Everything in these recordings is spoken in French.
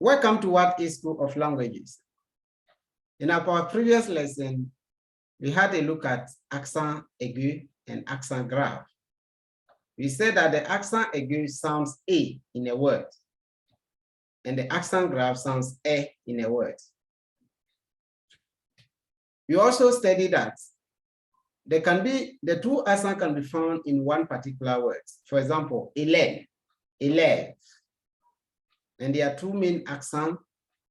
Welcome to What is School of Languages. In our previous lesson, we had a look at accent aigu and accent grave. We said that the accent aigu sounds A in a word, and the accent grave sounds E in a word. We also studied that the two accents can be found in one particular word. For example, élève, élève. And there are two main accents,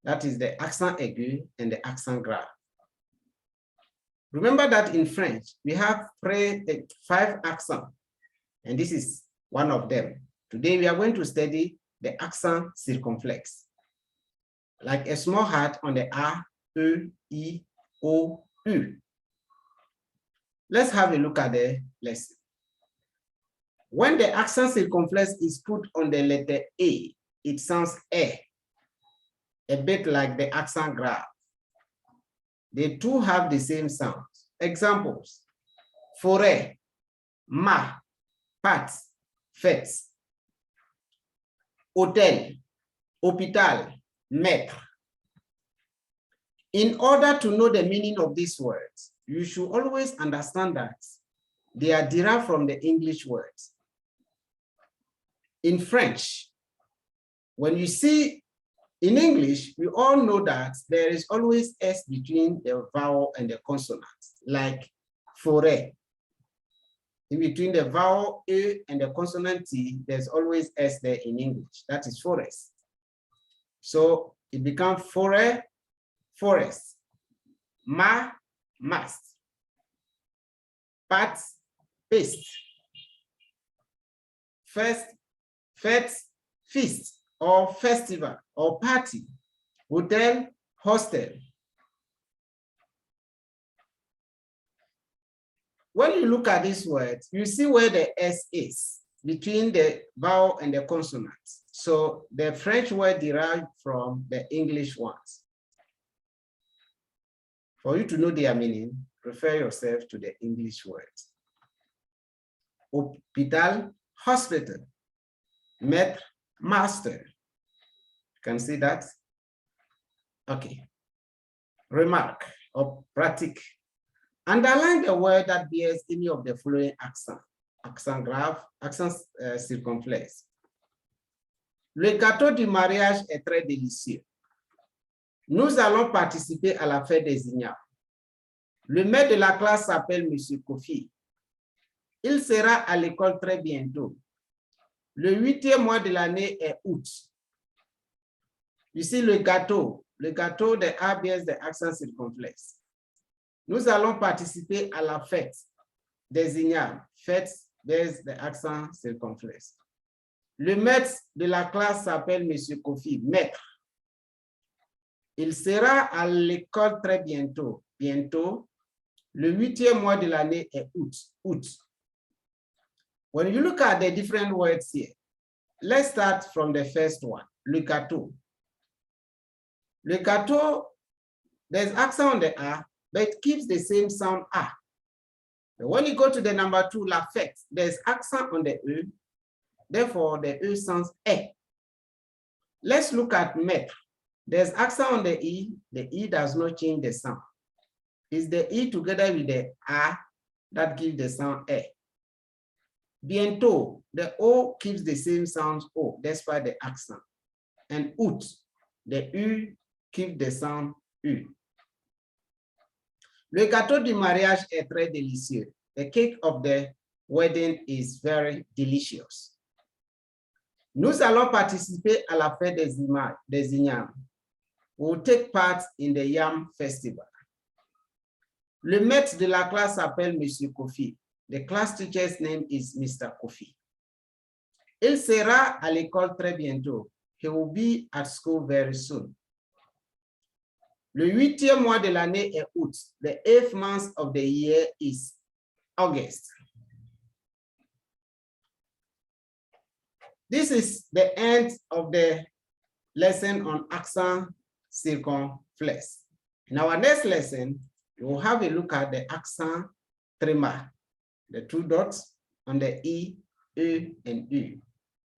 that is the accent aigu and the accent grave. Remember that in French, we have 5 accents, and this is one of them. Today, we are going to study the accent circonflex, like a small heart on the A, E, I, O, U. Let's have a look at the lesson. When the accent circonflex is put on the letter A, it sounds a bit like the accent grave. They two have the same sound. Examples: forêt, ma, pat, fête. Hôtel, hôpital, maître. In order to know the meaning of these words, you should always understand that they are derived from the English words. In French, when you see in English, we all know that there is always S between the vowel and the consonant, like forêt. In between the vowel E and the consonant T, there's always S there in English. That is forest. So it becomes forêt, forest. Ma, mast. Pat, paste. First, fête, feast, or festival, or party. Hotel, hostel. When you look at these words, you see where the S is between the vowel and the consonant. So the French word derived from the English ones. For you to know their meaning, refer yourself to the English words. Hôpital, hospital. Maître, master. You can see that? Okay. Remark or pratique. Underline the word that bears any of the following accent. Accent grave, accent circonflexe. Le gâteau du mariage est très délicieux. Nous allons participer à la fête des ignares. Le maître de la classe s'appelle Monsieur Kofi. Il sera à l'école très bientôt. Le 8e mois de l'année est août. Ici, le gâteau, the A bears the accent circonflexe. Nous allons participer à la fête des ignares. Fête bears the accent circonflexe. Le maître de la classe s'appelle Monsieur Kofi, maître. Il sera à l'école très bientôt. Bientôt. Le 8e mois de l'année est août. Août. When you look at the different words here, let's start from the first one, le gâteau. Le gâteau, there's accent on the A, but it keeps the same sound A. But when you go to the number 2, la fête, there's accent on the E, therefore the E sounds E. Let's look at maître. There's accent on the E does not change the sound. It's the E together with the A that gives the sound E. Bientôt, the O keeps the same sound O, despite the accent. And août, the U keeps the sound U. Le gâteau du mariage est très délicieux. The cake of the wedding is very delicious. Nous allons participer à la fête des ignares. We will take part in the Yam Festival. Le maître de la classe s'appelle Monsieur Kofi. The class teacher's name is Mr. Kofi. Il sera à l'école très bientôt. He will be at school very soon. Le 8e mois de l'année est août. The 8th month of the year is August. This is the end of the lesson on accent circonflexe. In our next lesson, we will have a look at the accent tréma, the 2 dots on the E, E, and U.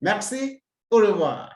Merci, au revoir.